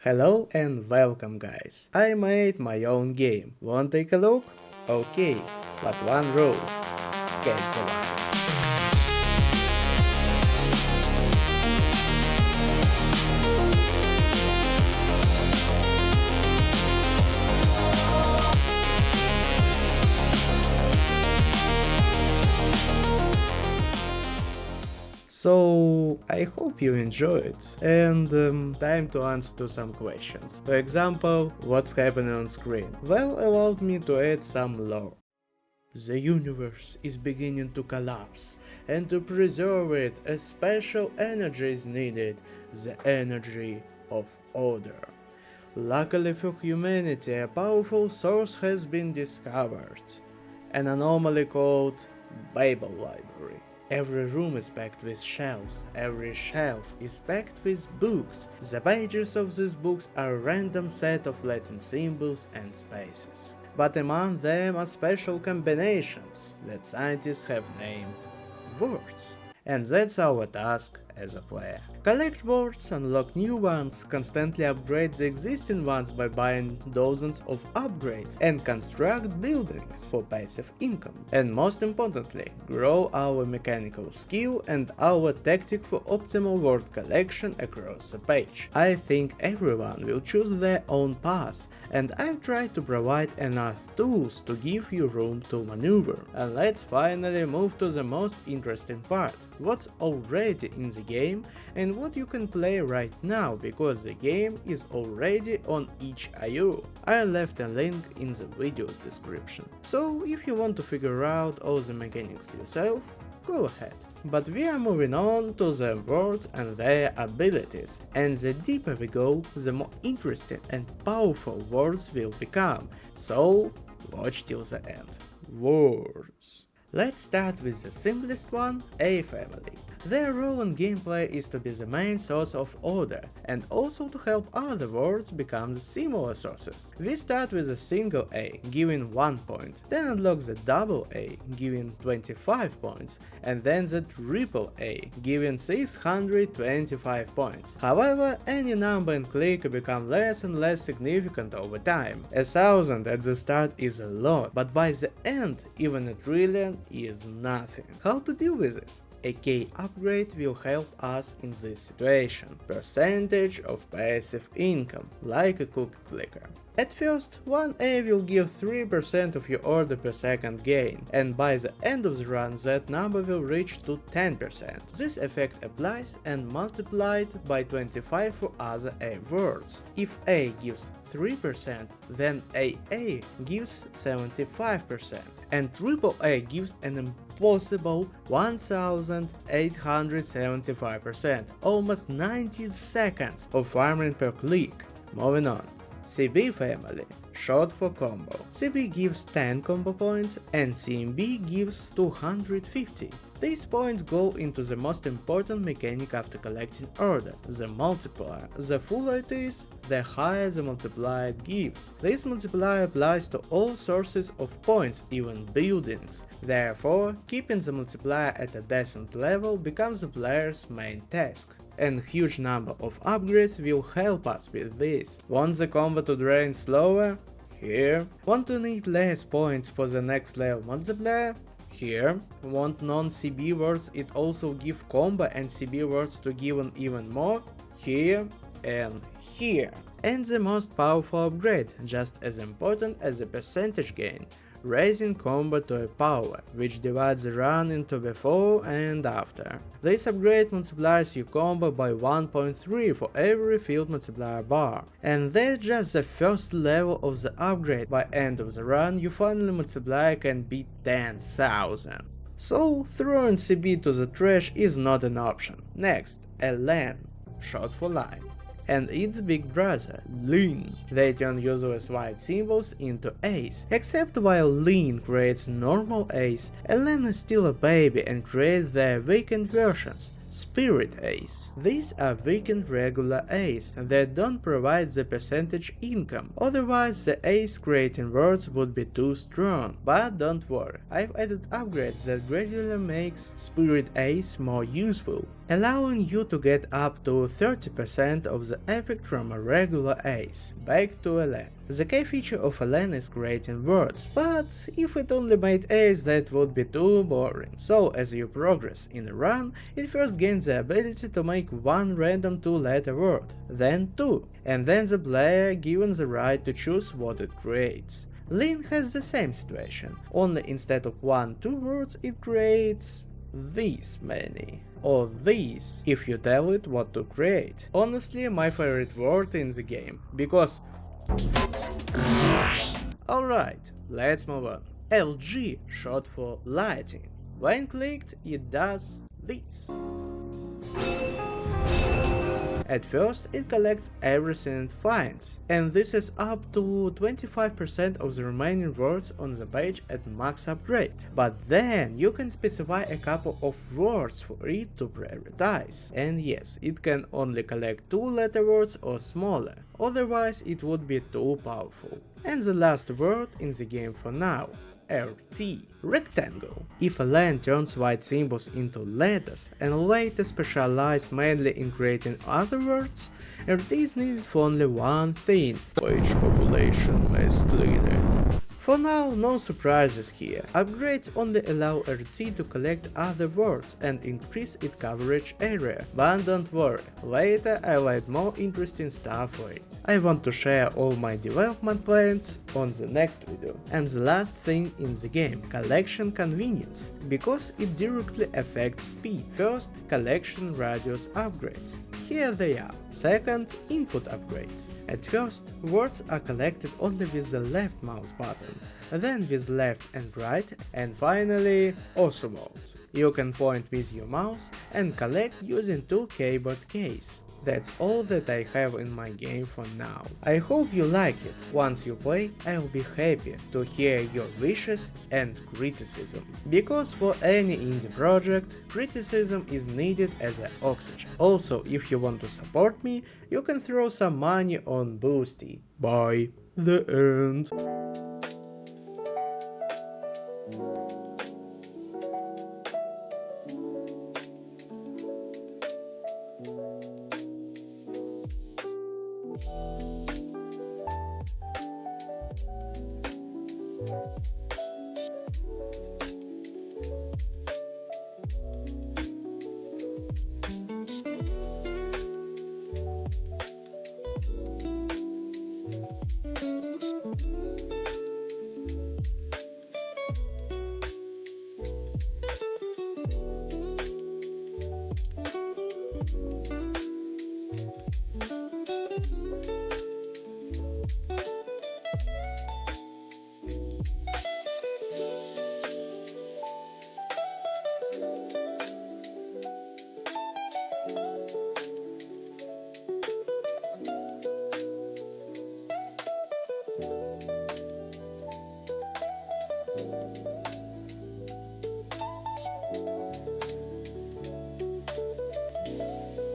Hello and welcome guys. I made my own game. Want take a look? Okay, but one rule. Cancel it. So, I hope you enjoyed, and time to answer to some questions. For example, what's happening on screen? Well, allowed me to add some lore. The universe is beginning to collapse, and to preserve it, a special energy is needed, the energy of order. Luckily for humanity, a powerful source has been discovered, an anomaly called Babel Library. Every room is packed with shelves, every shelf is packed with books. The pages of these books are a random set of Latin symbols and spaces. But among them are special combinations that scientists have named words. And that's our task as a player. Collect words, unlock new ones, constantly upgrade the existing ones by buying dozens of upgrades, and construct buildings for passive income. And most importantly, grow our mechanical skill and our tactic for optimal word collection across the page. I think everyone will choose their own path, and I've tried to provide enough tools to give you room to maneuver. And let's finally move to the most interesting part. What's already in the game and what you can play right now, because the game is already on itch.io. I left a link in the video's description. So if you want to figure out all the mechanics yourself, go ahead. But we are moving on to the words and their abilities, and the deeper we go, the more interesting and powerful words will become, so watch till the end. Words. Let's start with the simplest one, a family. Their role in gameplay is to be the main source of order, and also to help other words become the similar sources. We start with a single A, giving 1 point, then unlock the double A, giving 25 points, and then the triple A, giving 625 points. However, any number in Clicker become less and less significant over time. 1,000 at the start is a lot, but by the end, even a trillion is nothing. How to deal with this? A key upgrade will help us in this situation. Percentage of passive income, like a cookie clicker. At first, 1A will give 3% of your order per second gain, and by the end of the run that number will reach to 10%. This effect applies and multiplied by 25 for other A words. If A gives 3%, then AA gives 75%, and AAA gives an impossible 1875%, almost 90 seconds of farming per click. Moving on. CB family, short for combo. CB gives 10 combo points and CMB gives 250. These points go into the most important mechanic after collecting order, the multiplier. The fuller it is, the higher the multiplier it gives. This multiplier applies to all sources of points, even buildings. Therefore, keeping the multiplier at a decent level becomes the player's main task. And huge number of upgrades will help us with this. Want the combo to drain slower? Here. Want to need less points for the next level multiplier? Here. Want non-CB words it also give combo and CB words to give even more? Here and here. And the most powerful upgrade, just as important as the percentage gain, raising combo to a power, which divides the run into before and after. This upgrade multiplies your combo by 1.3 for every filled multiplier bar. And that's just the first level of the upgrade. By end of the run, your final multiplier can be 10,000. So throwing CB to the trash is not an option. Next, a LAN, short for line. And its big brother, lean. They turn useless white symbols into A's. Except while lean creates normal A's, LN is still a baby and creates their weakened versions. Spirit Ace. These are weakened regular Ace that don't provide the percentage income, otherwise the Ace creating words would be too strong. But don't worry, I've added upgrades that gradually makes Spirit Ace more useful, allowing you to get up to 30% of the effect from a regular Ace. Back to Elen. The key feature of Elen is creating words, but if it only made Ace that would be too boring. So as you progress in a run, it first gains the ability to make one random 2-letter word, then 2, and then the player given the right to choose what it creates. Lin has the same situation, only instead of 1-2 words it creates these many. Or these, if you tell it what to create. Honestly, my favorite word in the game, because... Alright, let's move on. LG, short for lighting. When clicked, it does this. At first, it collects everything it finds, and this is up to 25% of the remaining words on the page at max upgrade. But then you can specify a couple of words for it to prioritize. And yes, it can only collect 2-letter words or smaller, otherwise it would be too powerful. And the last word in the game for now. RT. Rectangle. If a line turns white symbols into letters and later specialize mainly in creating other words, RT is needed for only one thing: page population mass cleaning. For now, no surprises here. Upgrades only allow RT to collect other words and increase its coverage area. But don't worry, later I'll add more interesting stuff for it. I want to share all my development plans on the next video. And the last thing in the game, collection convenience, because it directly affects speed. First, collection radius upgrades. Here they are. Second, input upgrades. At first, words are collected only with the left mouse button, then with left and right, and finally, auto mode. You can point with your mouse and collect using 2 keyboard keys. That's all that I have in my game for now. I hope you like it. Once you play, I'll be happy to hear your wishes and criticism. Because for any indie project, criticism is needed as an oxygen. Also, if you want to support me, you can throw some money on Boosty. By the end.